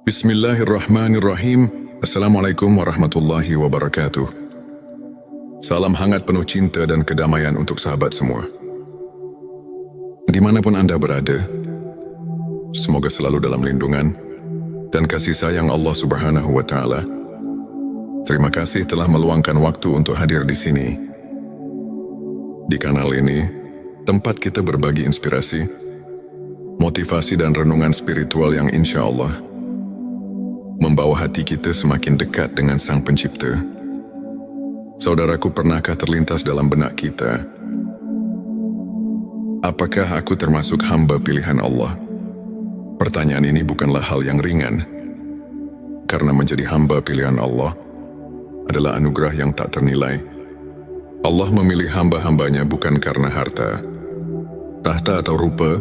Bismillahirrahmanirrahim. Assalamualaikum warahmatullahi wabarakatuh. Salam hangat penuh cinta dan kedamaian untuk sahabat semua. Dimanapun Anda berada, semoga selalu dalam lindungan dan kasih sayang Allah Subhanahu wa Ta'ala. Terima kasih telah meluangkan waktu untuk hadir di sini. Di kanal ini, tempat kita berbagi inspirasi, motivasi dan renungan spiritual yang insya Allah membawa hati kita semakin dekat dengan Sang Pencipta. Saudaraku, pernahkah terlintas dalam benak kita, apakah aku termasuk hamba pilihan Allah? Pertanyaan ini bukanlah hal yang ringan, karena menjadi hamba pilihan Allah adalah anugerah yang tak ternilai. Allah memilih hamba-hambanya bukan karena harta, tahta atau rupa,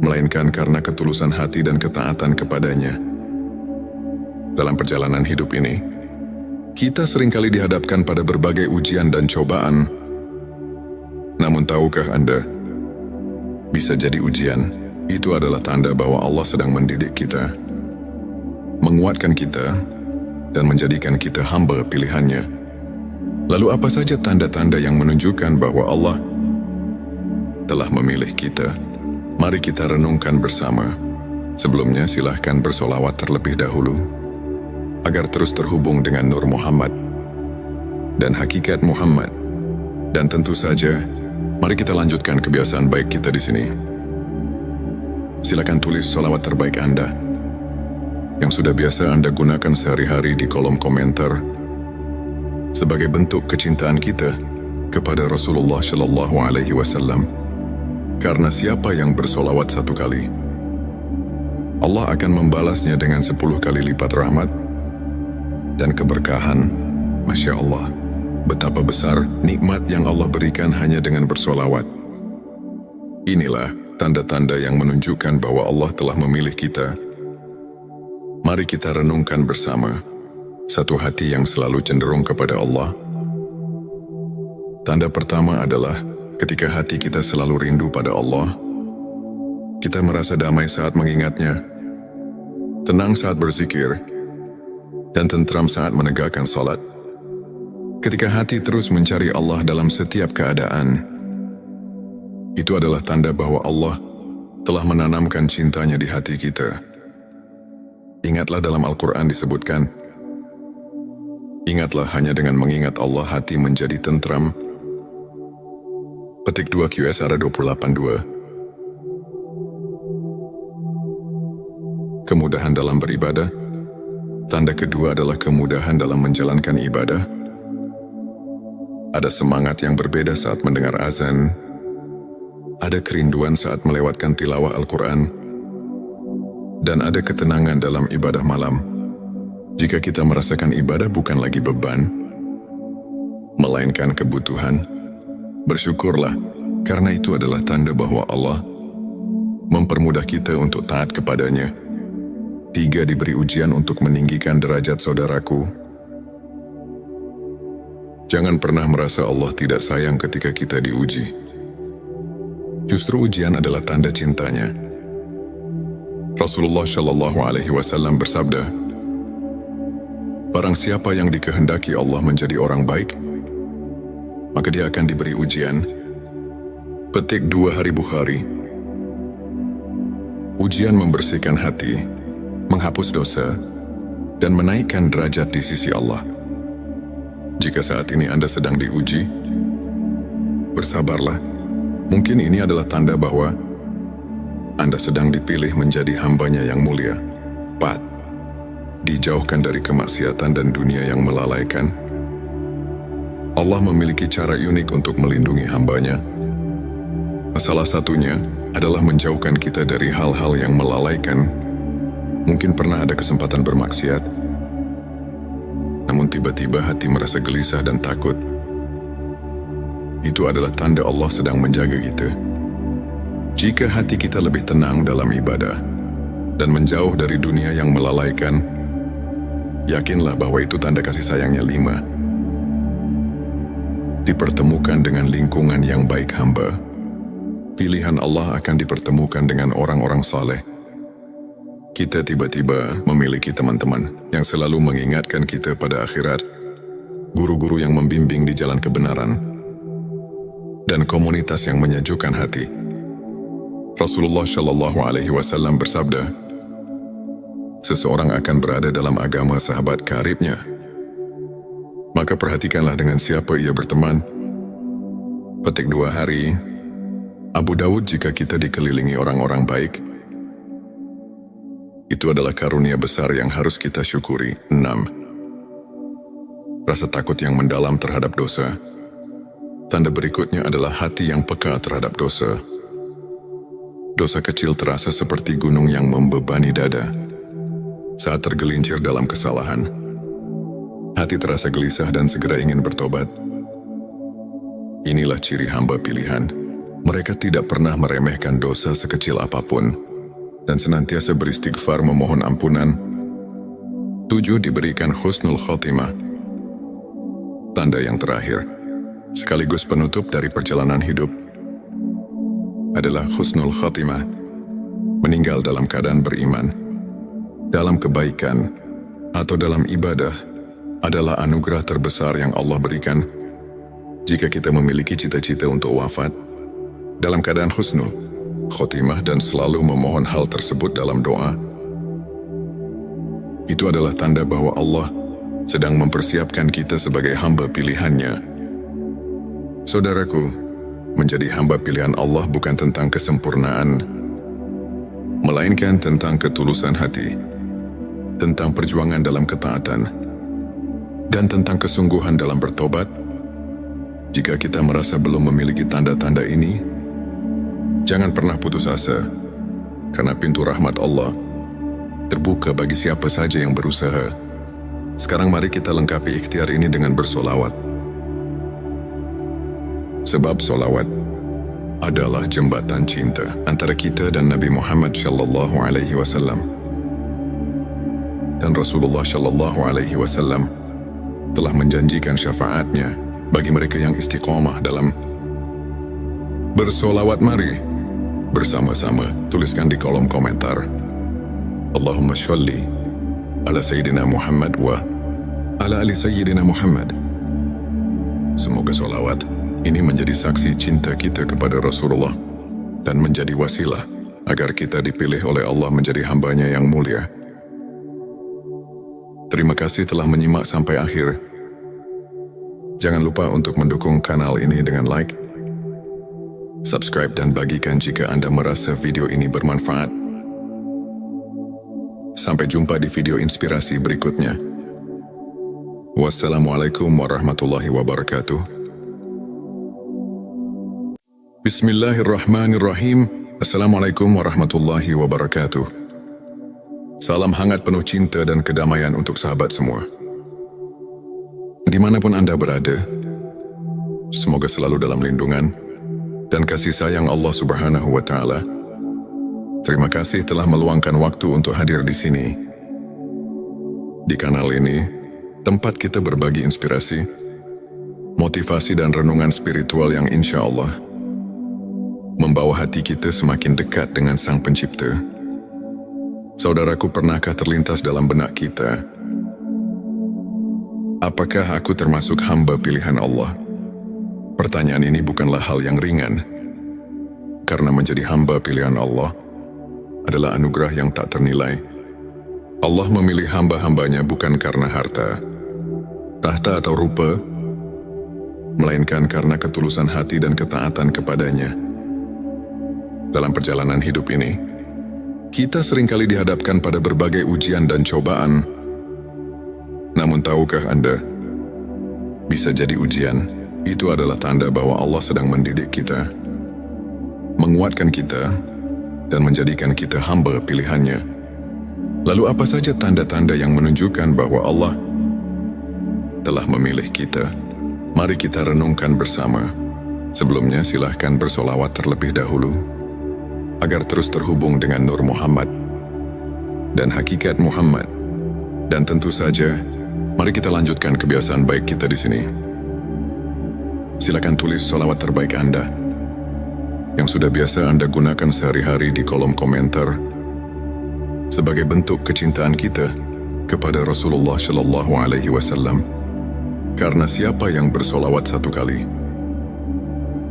melainkan karena ketulusan hati dan ketaatan kepadanya. Dalam perjalanan hidup ini, kita seringkali dihadapkan pada berbagai ujian dan cobaan. Namun tahukah Anda, bisa jadi ujian itu adalah tanda bahwa Allah sedang mendidik kita, menguatkan kita, dan menjadikan kita hamba pilihannya. Lalu apa saja tanda-tanda yang menunjukkan bahwa Allah telah memilih kita? Mari kita renungkan bersama. Sebelumnya silahkan bersolawat terlebih dahulu, agar terus terhubung dengan Nur Muhammad dan hakikat Muhammad. Dan tentu saja, mari kita lanjutkan kebiasaan baik kita di sini. Silakan tulis sholawat terbaik Anda yang sudah biasa Anda gunakan sehari-hari di kolom komentar sebagai bentuk kecintaan kita kepada Rasulullah Shallallahu Alaihi Wasallam. Karena siapa yang bersolawat 1 kali, Allah akan membalasnya dengan 10 kali lipat rahmat dan keberkahan. Masya Allah, betapa besar nikmat yang Allah berikan hanya dengan bersolawat. Inilah tanda-tanda yang menunjukkan bahwa Allah telah memilih kita. Mari kita renungkan bersama. Satu hati yang selalu cenderung kepada Allah. Tanda pertama adalah ketika hati kita selalu rindu pada Allah. Kita merasa damai saat mengingatnya, tenang saat berzikir, dan tentram saat menegakkan salat. Ketika hati terus mencari Allah dalam setiap keadaan, itu adalah tanda bahwa Allah telah menanamkan cintanya di hati kita. Ingatlah dalam Al-Quran disebutkan, ingatlah hanya dengan mengingat Allah hati menjadi tentram. Petik 2 QS 28:2. Kemudahan dalam beribadah. Tanda kedua adalah kemudahan dalam menjalankan ibadah. Ada semangat yang berbeda saat mendengar azan. Ada kerinduan saat melewatkan tilawah Al-Quran. Dan ada ketenangan dalam ibadah malam. Jika kita merasakan ibadah bukan lagi beban, melainkan kebutuhan, bersyukurlah, karena itu adalah tanda bahwa Allah mempermudah kita untuk taat kepadanya. 3. Diberi ujian untuk meninggikan derajat saudaraku. Jangan pernah merasa Allah tidak sayang ketika kita diuji. Justru ujian adalah tanda cintanya. Rasulullah Shallallahu Alaihi Wasallam bersabda, barang siapa yang dikehendaki Allah menjadi orang baik, maka dia akan diberi ujian. Petik 2 Hari Bukhari. Ujian membersihkan hati, menghapus dosa, dan menaikkan derajat di sisi Allah. Jika saat ini Anda sedang diuji, bersabarlah. Mungkin ini adalah tanda bahwa Anda sedang dipilih menjadi hambanya yang mulia. 4. Dijauhkan dari kemaksiatan dan dunia yang melalaikan. Allah memiliki cara unik untuk melindungi hambanya. Salah satunya adalah menjauhkan kita dari hal-hal yang melalaikan. Mungkin pernah ada kesempatan bermaksiat, namun tiba-tiba hati merasa gelisah dan takut. Itu adalah tanda Allah sedang menjaga kita. Jika hati kita lebih tenang dalam ibadah dan menjauh dari dunia yang melalaikan, yakinlah bahwa itu tanda kasih sayangnya. 5. Dipertemukan dengan lingkungan yang baik hamba. Pilihan Allah akan dipertemukan dengan orang-orang saleh. Kita tiba-tiba memiliki teman-teman yang selalu mengingatkan kita pada akhirat, guru-guru yang membimbing di jalan kebenaran, dan komunitas yang menyejukkan hati. Rasulullah Shallallahu Alaihi Wasallam bersabda, seseorang akan berada dalam agama sahabat karibnya. Maka perhatikanlah dengan siapa ia berteman. Petik 2 hari, Abu Dawud, jika kita dikelilingi orang-orang baik, itu adalah karunia besar yang harus kita syukuri. 6. Rasa takut yang mendalam terhadap dosa. Tanda berikutnya adalah hati yang peka terhadap dosa. Dosa kecil terasa seperti gunung yang membebani dada. Saat tergelincir dalam kesalahan, hati terasa gelisah dan segera ingin bertobat. Inilah ciri hamba pilihan. Mereka tidak pernah meremehkan dosa sekecil apapun dan senantiasa beristighfar memohon ampunan. 7. Diberikan husnul khotimah. Tanda yang terakhir, sekaligus penutup dari perjalanan hidup, adalah husnul khotimah. Meninggal dalam keadaan beriman, dalam kebaikan, atau dalam ibadah adalah anugerah terbesar yang Allah berikan. Jika kita memiliki cita-cita untuk wafat dalam keadaan husnul khotimah dan selalu memohon hal tersebut dalam doa, itu adalah tanda bahwa Allah sedang mempersiapkan kita sebagai hamba pilihannya. Saudaraku, menjadi hamba pilihan Allah bukan tentang kesempurnaan, melainkan tentang ketulusan hati, tentang perjuangan dalam ketaatan, dan tentang kesungguhan dalam bertobat. Jika kita merasa belum memiliki tanda-tanda ini, jangan pernah putus asa, karena pintu rahmat Allah terbuka bagi siapa saja yang berusaha. Sekarang mari kita lengkapi ikhtiar ini dengan bersolawat. Sebab solawat adalah jembatan cinta antara kita dan Nabi Muhammad Shallallahu Alaihi Wasallam. Dan Rasulullah Shallallahu Alaihi Wasallam telah menjanjikan syafaatnya bagi mereka yang istiqomah dalam bersolawat. Mari bersama-sama tuliskan di kolom komentar, Allahumma sholli ala Sayyidina Muhammad wa ala ali Sayyidina Muhammad. Semoga solawat ini menjadi saksi cinta kita kepada Rasulullah dan menjadi wasilah agar kita dipilih oleh Allah menjadi hambanya yang mulia. Terima kasih telah menyimak sampai akhir. Jangan lupa untuk mendukung kanal ini dengan like, subscribe, dan bagikan jika Anda merasa video ini bermanfaat. Sampai jumpa di video inspirasi berikutnya. Wassalamualaikum warahmatullahi wabarakatuh. Bismillahirrahmanirrahim. Assalamualaikum warahmatullahi wabarakatuh. Salam hangat penuh cinta dan kedamaian untuk sahabat semua. Dimanapun Anda berada, semoga selalu dalam lindungan dan kasih sayang Allah Subhanahu wa Ta'ala. Terima kasih telah meluangkan waktu untuk hadir di sini. Di kanal ini, tempat kita berbagi inspirasi, motivasi, dan renungan spiritual yang insya Allah membawa hati kita semakin dekat dengan Sang Pencipta. Saudaraku, pernahkah terlintas dalam benak kita, apakah aku termasuk hamba pilihan Allah? Pertanyaan ini bukanlah hal yang ringan, karena menjadi hamba pilihan Allah adalah anugerah yang tak ternilai. Allah memilih hamba-hambanya bukan karena harta, tahta, atau rupa, melainkan karena ketulusan hati dan ketaatan kepadanya. Dalam perjalanan hidup ini, kita seringkali dihadapkan pada berbagai ujian dan cobaan. Namun tahukah Anda, bisa jadi ujian itu adalah tanda bahwa Allah sedang mendidik kita, menguatkan kita, dan menjadikan kita hamba pilihannya. Lalu apa saja tanda-tanda yang menunjukkan bahwa Allah telah memilih kita? Mari kita renungkan bersama. Sebelumnya silahkan bersolawat terlebih dahulu, agar terus terhubung dengan Nur Muhammad dan hakikat Muhammad. Dan tentu saja, mari kita lanjutkan kebiasaan baik kita di sini. Silakan tulis solawat terbaik Anda yang sudah biasa Anda gunakan sehari-hari di kolom komentar. sebagai bentuk kecintaan kita kepada Rasulullah Shallallahu Alaihi Wasallam. Karena siapa yang bersolawat 1 kali,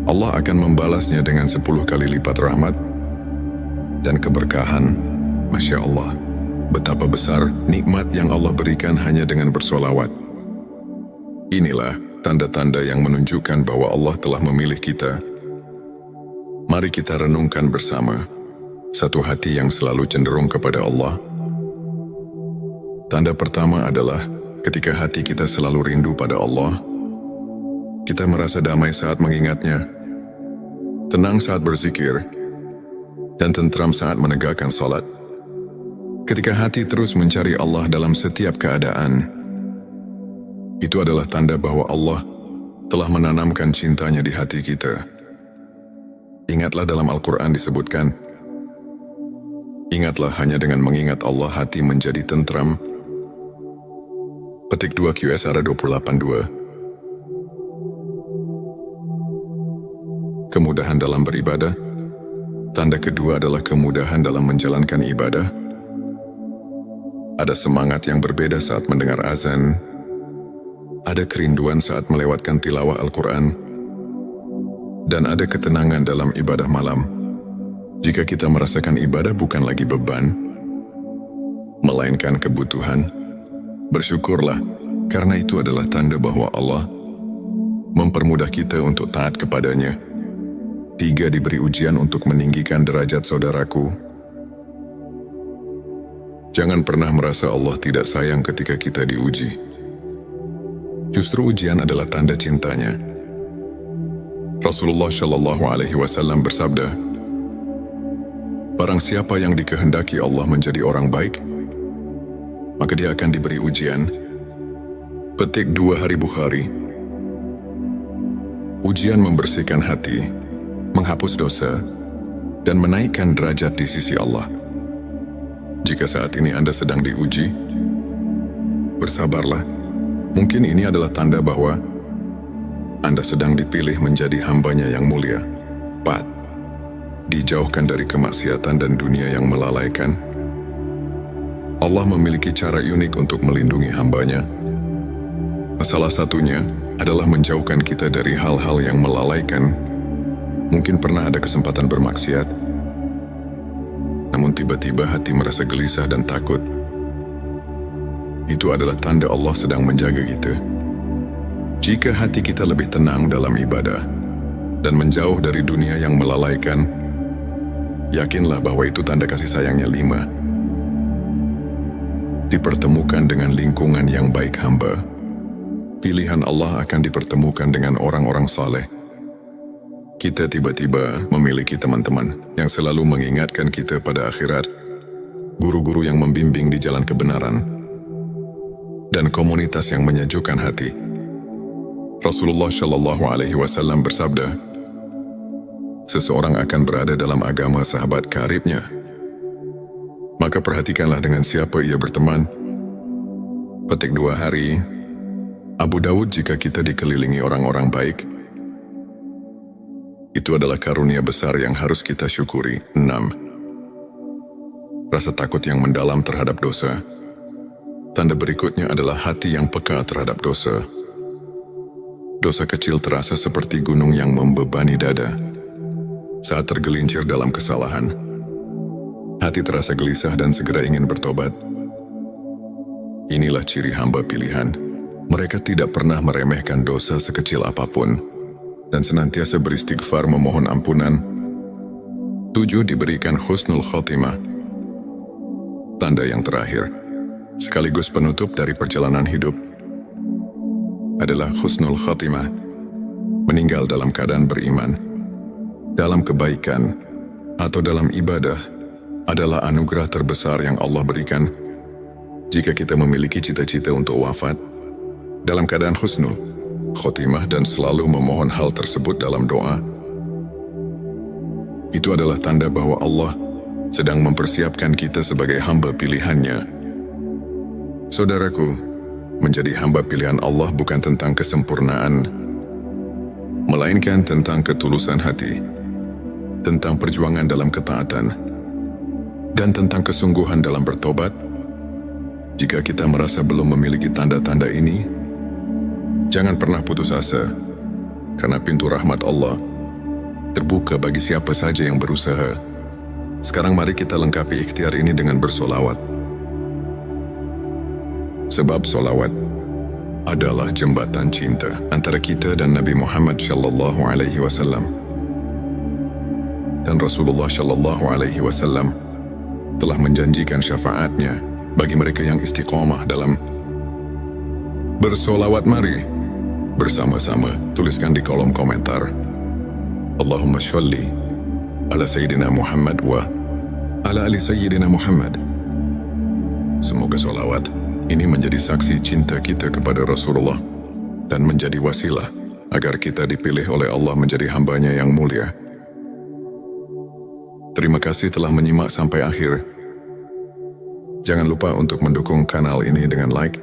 Allah akan membalasnya dengan 10 kali lipat rahmat dan keberkahan. Masya Allah, betapa besar nikmat yang Allah berikan hanya dengan bersolawat. Inilah tanda-tanda yang menunjukkan bahwa Allah telah memilih kita. Mari kita renungkan bersama satu hati yang selalu cenderung kepada Allah. Tanda pertama adalah ketika hati kita selalu rindu pada Allah. Kita merasa damai saat mengingatnya, tenang saat berzikir, dan tentram saat menegakkan salat. Ketika hati terus mencari Allah dalam setiap keadaan, itu adalah tanda bahwa Allah telah menanamkan cintanya di hati kita. Ingatlah dalam Al-Quran disebutkan, ingatlah hanya dengan mengingat Allah hati menjadi tentram. Petik 2 QSR 28.2. Kemudahan dalam beribadah. Tanda kedua adalah kemudahan dalam menjalankan ibadah. Ada semangat yang berbeda saat mendengar azan. Ada kerinduan saat melewatkan tilawah Al-Quran. Dan ada ketenangan dalam ibadah malam. Jika kita merasakan ibadah bukan lagi beban, melainkan kebutuhan, bersyukurlah, karena itu adalah tanda bahwa Allah mempermudah kita untuk taat kepadanya. 3. Diberi ujian untuk meninggikan derajat saudaraku. Jangan pernah merasa Allah tidak sayang ketika kita diuji. Justru ujian adalah tanda cintanya. Rasulullah Shallallahu Alaihi Wasallam bersabda, barang siapa yang dikehendaki Allah menjadi orang baik, maka dia akan diberi ujian. Petik 2 Hari Bukhari. Ujian membersihkan hati, menghapus dosa, dan menaikkan derajat di sisi Allah. Jika saat ini Anda sedang diuji, bersabarlah. Mungkin ini adalah tanda bahwa Anda sedang dipilih menjadi hambanya yang mulia. 4. Dijauhkan dari kemaksiatan dan dunia yang melalaikan. Allah memiliki cara unik untuk melindungi hambanya. Salah satunya adalah menjauhkan kita dari hal-hal yang melalaikan. Mungkin pernah ada kesempatan bermaksiat, namun tiba-tiba hati merasa gelisah dan takut. Itu adalah tanda Allah sedang menjaga kita. Jika hati kita lebih tenang dalam ibadah dan menjauh dari dunia yang melalaikan, yakinlah bahwa itu tanda kasih sayangnya. 5. Dipertemukan dengan lingkungan yang baik hamba. Pilihan Allah akan dipertemukan dengan orang-orang saleh. Kita tiba-tiba memiliki teman-teman yang selalu mengingatkan kita pada akhirat, guru-guru yang membimbing di jalan kebenaran, dan komunitas yang menyejukkan hati. Rasulullah Shallallahu Alaihi Wasallam bersabda, seseorang akan berada dalam agama sahabat karibnya. Maka perhatikanlah dengan siapa ia berteman. Petik 2 Hari. Abu Dawud. Jika kita dikelilingi orang-orang baik, itu adalah karunia besar yang harus kita syukuri. 6. Rasa takut yang mendalam terhadap dosa. Tanda berikutnya adalah hati yang peka terhadap dosa. Dosa kecil terasa seperti gunung yang membebani dada. Saat tergelincir dalam kesalahan, hati terasa gelisah dan segera ingin bertobat. Inilah ciri hamba pilihan. Mereka tidak pernah meremehkan dosa sekecil apapun dan senantiasa beristighfar memohon ampunan. 7. Diberikan husnul khotimah. Tanda yang terakhir, sekaligus penutup dari perjalanan hidup, adalah husnul khotimah. Meninggal dalam keadaan beriman, dalam kebaikan, atau dalam ibadah adalah anugerah terbesar yang Allah berikan. Jika kita memiliki cita-cita untuk wafat dalam keadaan husnul khotimah dan selalu memohon hal tersebut dalam doa, itu adalah tanda bahwa Allah sedang mempersiapkan kita sebagai hamba pilihannya. Saudaraku, menjadi hamba pilihan Allah bukan tentang kesempurnaan, melainkan tentang ketulusan hati, tentang perjuangan dalam ketaatan, dan tentang kesungguhan dalam bertobat. Jika kita merasa belum memiliki tanda-tanda ini, jangan pernah putus asa, karena pintu rahmat Allah terbuka bagi siapa saja yang berusaha. Sekarang mari kita lengkapi ikhtiar ini dengan bersolawat. Sebab solawat adalah jembatan cinta antara kita dan Nabi Muhammad SAW. Dan Rasulullah SAW telah menjanjikan syafaatnya bagi mereka yang istiqomah dalam bersolawat. Mari bersama-sama tuliskan di kolom komentar, Allahumma sholli ala Sayyidina Muhammad wa ala ali Sayyidina Muhammad. Semoga solawat ini menjadi saksi cinta kita kepada Rasulullah dan menjadi wasilah agar kita dipilih oleh Allah menjadi hambanya yang mulia. Terima kasih telah menyimak sampai akhir. Jangan lupa untuk mendukung kanal ini dengan like,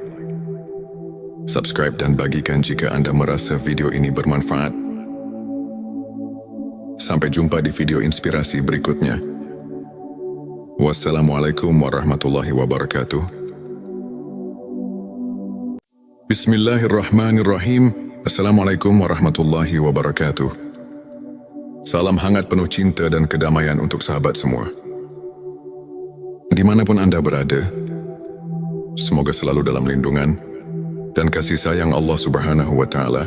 subscribe dan bagikan jika Anda merasa video ini bermanfaat. Sampai jumpa di video inspirasi berikutnya. Wassalamualaikum warahmatullahi wabarakatuh. Bismillahirrahmanirrahim. Assalamualaikum warahmatullahi wabarakatuh. Salam hangat penuh cinta dan kedamaian untuk sahabat semua. Dimanapun Anda berada, semoga selalu dalam lindungan dan kasih sayang Allah Subhanahu wa Ta'ala.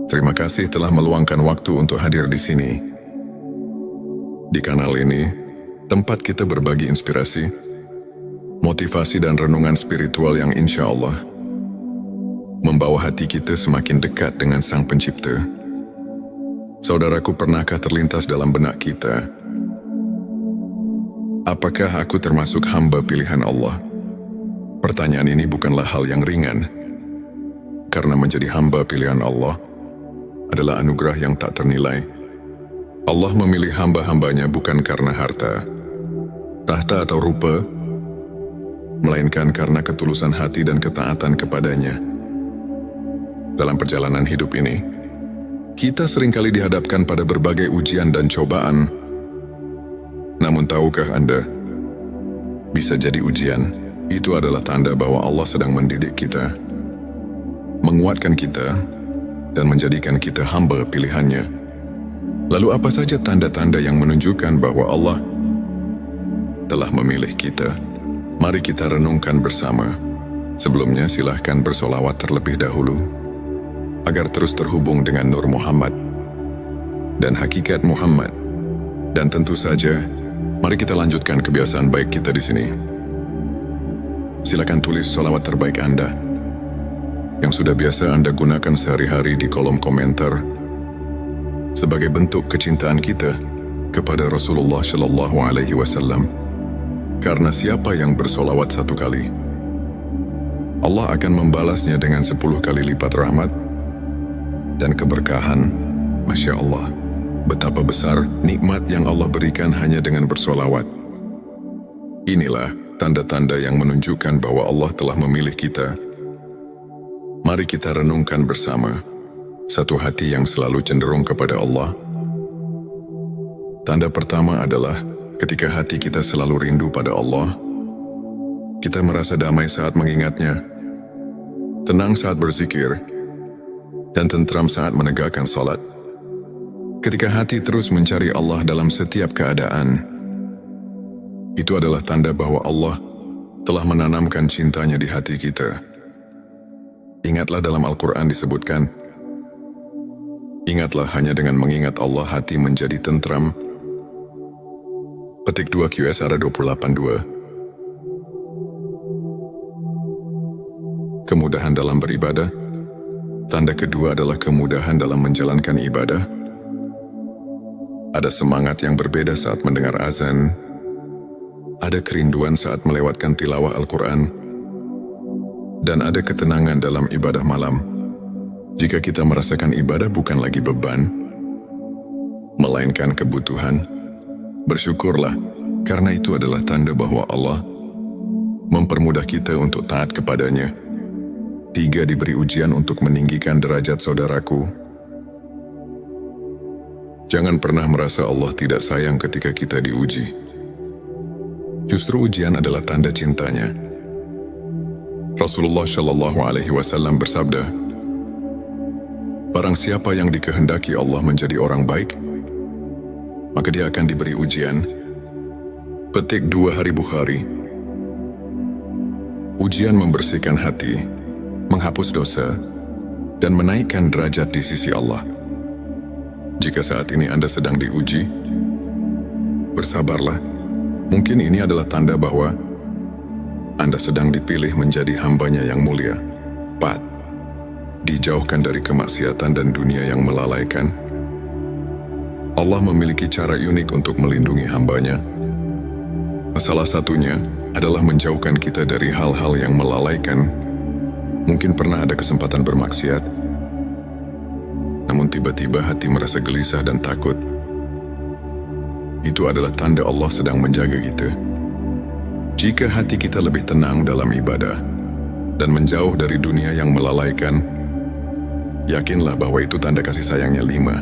Terima kasih telah meluangkan waktu untuk hadir di sini. Di kanal ini, tempat kita berbagi inspirasi, motivasi dan renungan spiritual yang insya Allah membawa hati kita semakin dekat dengan Sang Pencipta. Saudaraku, pernahkah terlintas dalam benak kita, apakah aku termasuk hamba pilihan Allah? Pertanyaan ini bukanlah hal yang ringan, karena menjadi hamba pilihan Allah adalah anugerah yang tak ternilai. Allah memilih hamba-hambanya bukan karena harta, tahta atau rupa, melainkan karena ketulusan hati dan ketaatan kepadanya. Dalam perjalanan hidup ini, kita seringkali dihadapkan pada berbagai ujian dan cobaan. Namun tahukah Anda, bisa jadi ujian itu adalah tanda bahwa Allah sedang mendidik kita, menguatkan kita, dan menjadikan kita hamba pilihannya. Lalu apa saja tanda-tanda yang menunjukkan bahwa Allah telah memilih kita? Mari kita renungkan bersama. Sebelumnya silahkan bersolawat terlebih dahulu, agar terus terhubung dengan Nur Muhammad dan hakikat Muhammad. Dan tentu saja, mari kita lanjutkan kebiasaan baik kita di sini. Silakan tulis solawat terbaik Anda yang sudah biasa Anda gunakan sehari-hari di kolom komentar sebagai bentuk kecintaan kita kepada Rasulullah SAW. Karena siapa yang bersolawat 1 kali, Allah akan membalasnya dengan 10 kali lipat rahmat dan keberkahan. Masya Allah, betapa besar nikmat yang Allah berikan hanya dengan bersolawat. Inilah tanda-tanda yang menunjukkan bahwa Allah telah memilih kita. Mari kita renungkan bersama. Satu hati yang selalu cenderung kepada Allah. Tanda pertama adalah ketika hati kita selalu rindu pada Allah. Kita merasa damai saat mengingatnya, tenang saat berzikir, dan tentram saat menegakkan salat. Ketika hati terus mencari Allah dalam setiap keadaan, itu adalah tanda bahwa Allah telah menanamkan cintanya di hati kita. Ingatlah dalam Al-Quran disebutkan, ingatlah hanya dengan mengingat Allah hati menjadi tentram. Petik 2 QS ada 28.2. Kemudahan dalam beribadah. Tanda kedua adalah kemudahan dalam menjalankan ibadah. Ada semangat yang berbeda saat mendengar azan. Ada kerinduan saat melewatkan tilawah Al-Quran. Dan ada ketenangan dalam ibadah malam. Jika kita merasakan ibadah bukan lagi beban, melainkan kebutuhan, bersyukurlah, karena itu adalah tanda bahwa Allah mempermudah kita untuk taat kepadanya. 3. Diberi ujian untuk meninggikan derajat saudaraku. Jangan pernah merasa Allah tidak sayang ketika kita diuji. Justru ujian adalah tanda cintanya. Rasulullah Shallallahu Alaihi Wasallam bersabda, "Barang siapa yang dikehendaki Allah menjadi orang baik, maka dia akan diberi ujian." Petik 2 Hari Bukhari. Ujian membersihkan hati, menghapus dosa, dan menaikkan derajat di sisi Allah. Jika saat ini Anda sedang diuji, bersabarlah. Mungkin ini adalah tanda bahwa Anda sedang dipilih menjadi hambanya yang mulia. 4. Dijauhkan dari kemaksiatan dan dunia yang melalaikan. Allah memiliki cara unik untuk melindungi hambanya. Salah satunya adalah menjauhkan kita dari hal-hal yang melalaikan. Mungkin pernah ada kesempatan bermaksiat, namun tiba-tiba hati merasa gelisah dan takut. Itu adalah tanda Allah sedang menjaga kita. Jika hati kita lebih tenang dalam ibadah dan menjauh dari dunia yang melalaikan, yakinlah bahwa itu tanda kasih sayangnya. 5.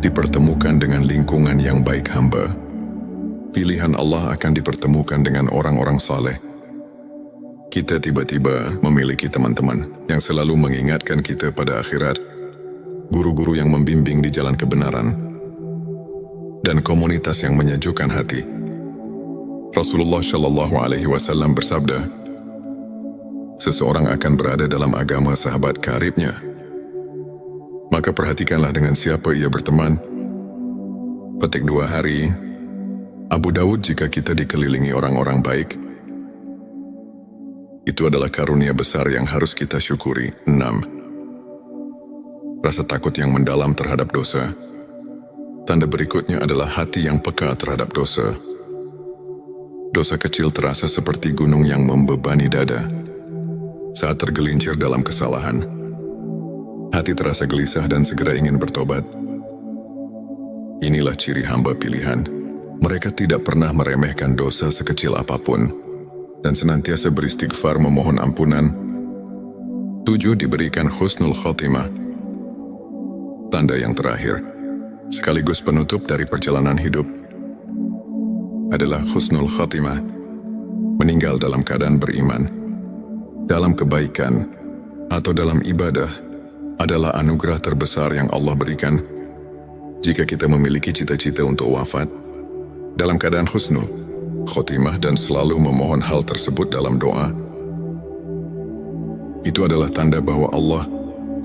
Dipertemukan dengan lingkungan yang baik hamba. Pilihan Allah akan dipertemukan dengan orang-orang saleh. Kita tiba-tiba memiliki teman-teman yang selalu mengingatkan kita pada akhirat, guru-guru yang membimbing di jalan kebenaran, dan komunitas yang menyejukkan hati. Rasulullah Shallallahu Alaihi Wasallam bersabda, seseorang akan berada dalam agama sahabat karibnya. Maka perhatikanlah dengan siapa ia berteman. Petik 2 Hari. Abu Dawud, jika kita dikelilingi orang-orang baik, itu adalah karunia besar yang harus kita syukuri. 6. Rasa takut yang mendalam terhadap dosa. Tanda berikutnya adalah hati yang peka terhadap dosa. Dosa kecil terasa seperti gunung yang membebani dada. Saat tergelincir dalam kesalahan, hati terasa gelisah dan segera ingin bertobat. Inilah ciri hamba pilihan. Mereka tidak pernah meremehkan dosa sekecil apapun dan senantiasa beristighfar memohon ampunan. 7. Diberikan husnul khotimah. Tanda yang terakhir, sekaligus penutup dari perjalanan hidup, adalah husnul khotimah. Meninggal dalam keadaan beriman, dalam kebaikan, atau dalam ibadah adalah anugerah terbesar yang Allah berikan. Jika kita memiliki cita-cita untuk wafat dalam keadaan husnul khotimah dan selalu memohon hal tersebut dalam doa, itu adalah tanda bahwa Allah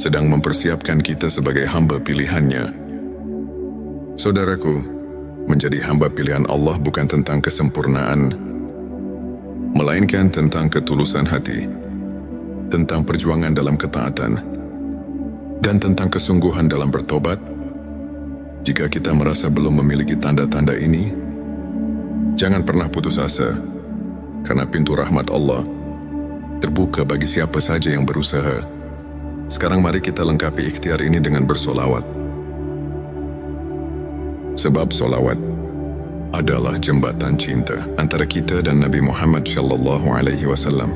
sedang mempersiapkan kita sebagai hamba pilihannya. Saudaraku, menjadi hamba pilihan Allah bukan tentang kesempurnaan, melainkan tentang ketulusan hati, tentang perjuangan dalam ketaatan, dan tentang kesungguhan dalam bertobat. Jika kita merasa belum memiliki tanda-tanda ini, jangan pernah putus asa, karena pintu rahmat Allah terbuka bagi siapa saja yang berusaha. Sekarang mari kita lengkapi ikhtiar ini dengan bersolawat. Sebab solawat adalah jembatan cinta antara kita dan Nabi Muhammad Shallallahu Alaihi Wasallam.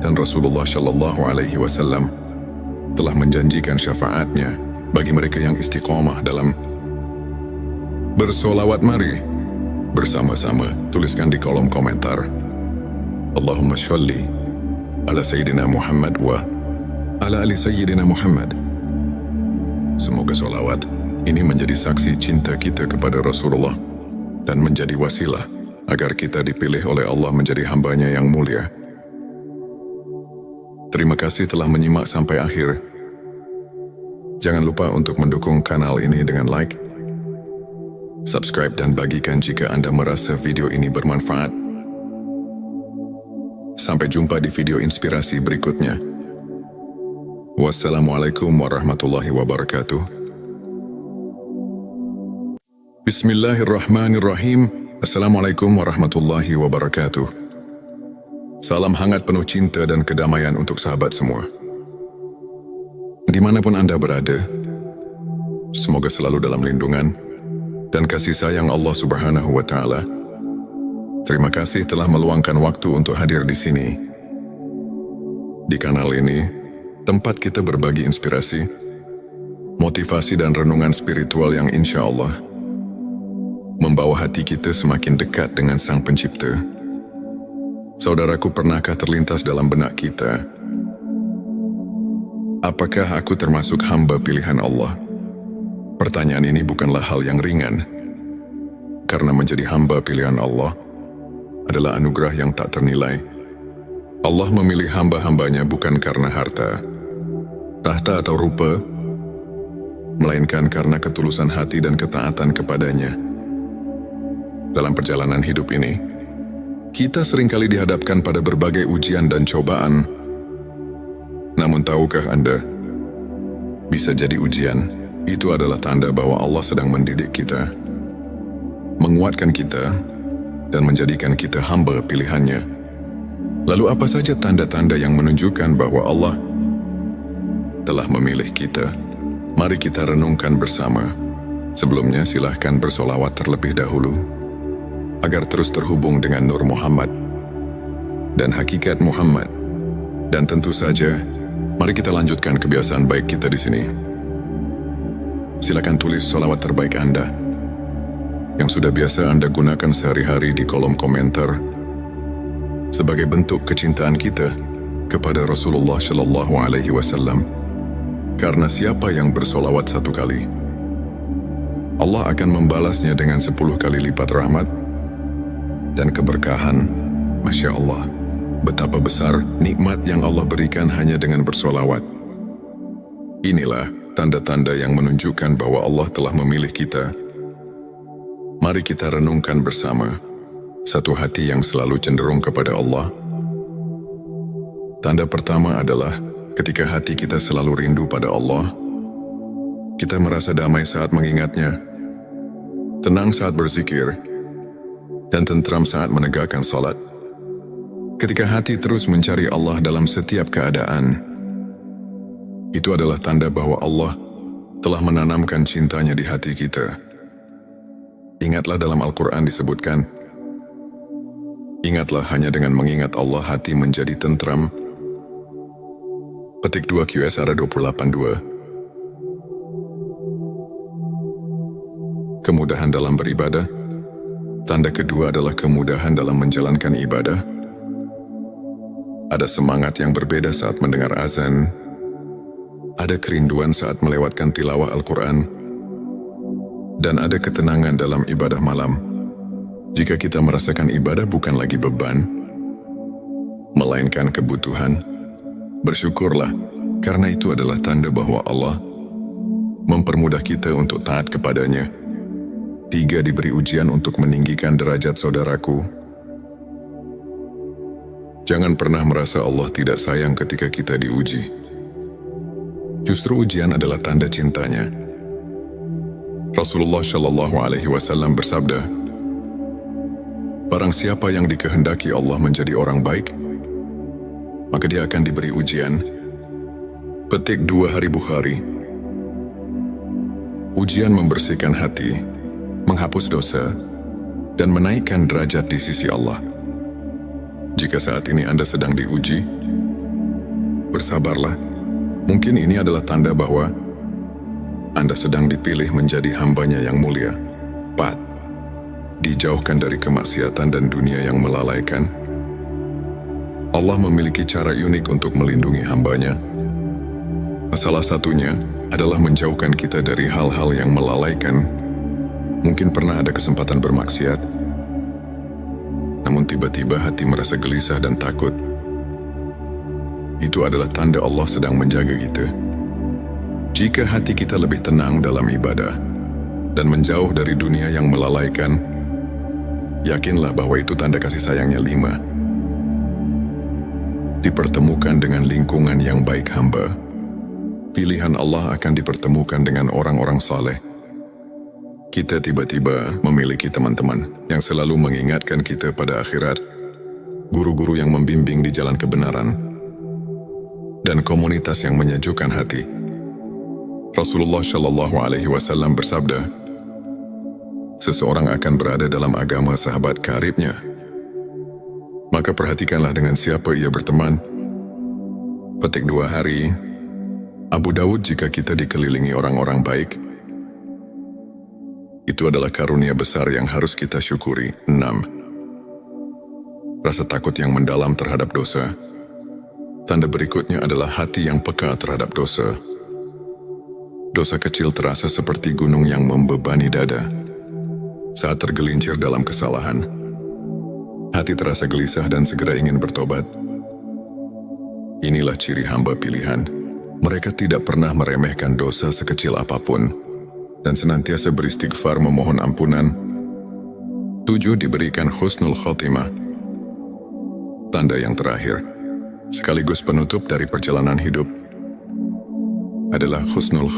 Dan Rasulullah Shallallahu Alaihi Wasallam telah menjanjikan syafaatnya bagi mereka yang istiqomah dalam bersolawat. Mari bersama-sama tuliskan di kolom komentar, Allahumma sholli ala Sayyidina Muhammad wa ala ali Sayyidina Muhammad. Semoga solawat ini menjadi saksi cinta kita kepada Rasulullah dan menjadi wasilah agar kita dipilih oleh Allah menjadi hambanya yang mulia. Terima kasih telah menyimak sampai akhir. Jangan lupa untuk mendukung kanal ini dengan like, subscribe, dan bagikan jika Anda merasa video ini bermanfaat. Sampai jumpa di video inspirasi berikutnya. Wassalamualaikum warahmatullahi wabarakatuh. Bismillahirrahmanirrahim. Assalamualaikum warahmatullahi wabarakatuh. Salam hangat penuh cinta dan kedamaian untuk sahabat semua. Dimanapun Anda berada, semoga selalu dalam lindungan dan kasih sayang Allah Subhanahu wa Ta'ala. Terima kasih telah meluangkan waktu untuk hadir di sini. Di kanal ini, tempat kita berbagi inspirasi, motivasi, dan renungan spiritual yang insya Allah membawa hati kita semakin dekat dengan Sang Pencipta. Saudaraku, pernahkah terlintas dalam benak kita, apakah aku termasuk hamba pilihan Allah? Pertanyaan ini bukanlah hal yang ringan, karena menjadi hamba pilihan Allah adalah anugerah yang tak ternilai. Allah memilih hamba-hambanya bukan karena harta, tahta atau rupa, melainkan karena ketulusan hati dan ketaatan kepadanya. Dalam perjalanan hidup ini, kita seringkali dihadapkan pada berbagai ujian dan cobaan. Namun tahukah Anda, bisa jadi ujian itu adalah tanda bahwa Allah sedang mendidik kita, menguatkan kita, dan menjadikan kita hamba pilihannya. Lalu apa saja tanda-tanda yang menunjukkan bahwa Allah telah memilih kita? Mari kita renungkan bersama. Sebelumnya silahkan bersolawat terlebih dahulu, agar terus terhubung dengan Nur Muhammad dan hakikat Muhammad. Dan tentu saja, mari kita lanjutkan kebiasaan baik kita di sini. Silakan tulis solawat terbaik Anda yang sudah biasa Anda gunakan sehari-hari di kolom komentar sebagai bentuk kecintaan kita kepada Rasulullah Shallallahu Alaihi Wasallam. Karena siapa yang bersolawat 1 kali, Allah akan membalasnya dengan 10 kali lipat rahmat dan keberkahan. Masya Allah, betapa besar nikmat yang Allah berikan hanya dengan bersolawat. Inilah tanda-tanda yang menunjukkan bahwa Allah telah memilih kita. Mari kita renungkan bersama. Satu hati yang selalu cenderung kepada Allah. Tanda pertama adalah ketika hati kita selalu rindu pada Allah. Kita merasa damai saat mengingatnya, tenang saat berzikir, dan tentram saat menegakkan salat. Ketika hati terus mencari Allah dalam setiap keadaan, itu adalah tanda bahwa Allah telah menanamkan cintanya di hati kita. Ingatlah dalam Al-Quran disebutkan, ingatlah hanya dengan mengingat Allah hati menjadi tentram. Petik 2 QSR 28:2. Kemudahan dalam beribadah. Tanda kedua adalah kemudahan dalam menjalankan ibadah. Ada semangat yang berbeda saat mendengar azan. Ada kerinduan saat melewatkan tilawah Al-Quran. Dan ada ketenangan dalam ibadah malam. Jika kita merasakan ibadah bukan lagi beban, melainkan kebutuhan, bersyukurlah, karena itu adalah tanda bahwa Allah mempermudah kita untuk taat kepadanya. 3. Diberi ujian untuk meninggikan derajat saudaraku. Jangan pernah merasa Allah tidak sayang ketika kita diuji. Justru ujian adalah tanda cintanya. Rasulullah Shallallahu Alaihi Wasallam bersabda, barang siapa yang dikehendaki Allah menjadi orang baik, maka dia akan diberi ujian. Petik 2 Hari Bukhari. Ujian membersihkan hati, menghapus dosa, dan menaikkan derajat di sisi Allah. Jika saat ini Anda sedang diuji, bersabarlah. Mungkin ini adalah tanda bahwa Anda sedang dipilih menjadi hambanya yang mulia. 4. Dijauhkan dari kemaksiatan dan dunia yang melalaikan. Allah memiliki cara unik untuk melindungi hambanya. Salah satunya adalah menjauhkan kita dari hal-hal yang melalaikan. Mungkin pernah ada kesempatan bermaksiat, namun tiba-tiba hati merasa gelisah dan takut. Itu adalah tanda Allah sedang menjaga kita. Jika hati kita lebih tenang dalam ibadah dan menjauh dari dunia yang melalaikan, yakinlah bahwa itu tanda kasih sayangnya. 5. Dipertemukan dengan lingkungan yang baik hamba. Pilihan Allah akan dipertemukan dengan orang-orang saleh. Kita tiba-tiba memiliki teman-teman yang selalu mengingatkan kita pada akhirat, guru-guru yang membimbing di jalan kebenaran, dan komunitas yang menyejukkan hati. Rasulullah Shallallahu Alaihi Wasallam bersabda, seseorang akan berada dalam agama sahabat karibnya. Maka perhatikanlah dengan siapa ia berteman. Petik 2 Hari Abu Dawud. Jika kita dikelilingi orang-orang baik, Itu adalah karunia besar yang harus kita syukuri. 6. Rasa takut yang mendalam terhadap dosa. Tanda berikutnya adalah hati yang peka terhadap dosa. Dosa kecil terasa seperti gunung yang membebani dada. Saat tergelincir dalam kesalahan, hati terasa gelisah dan segera ingin bertobat. Inilah ciri hamba pilihan. Mereka tidak pernah meremehkan dosa sekecil apapun dan senantiasa beristighfar memohon ampunan. 7. Diberikan husnul khotimah. Tanda yang terakhir, sekaligus penutup dari perjalanan hidup, adalah husnul khotimah.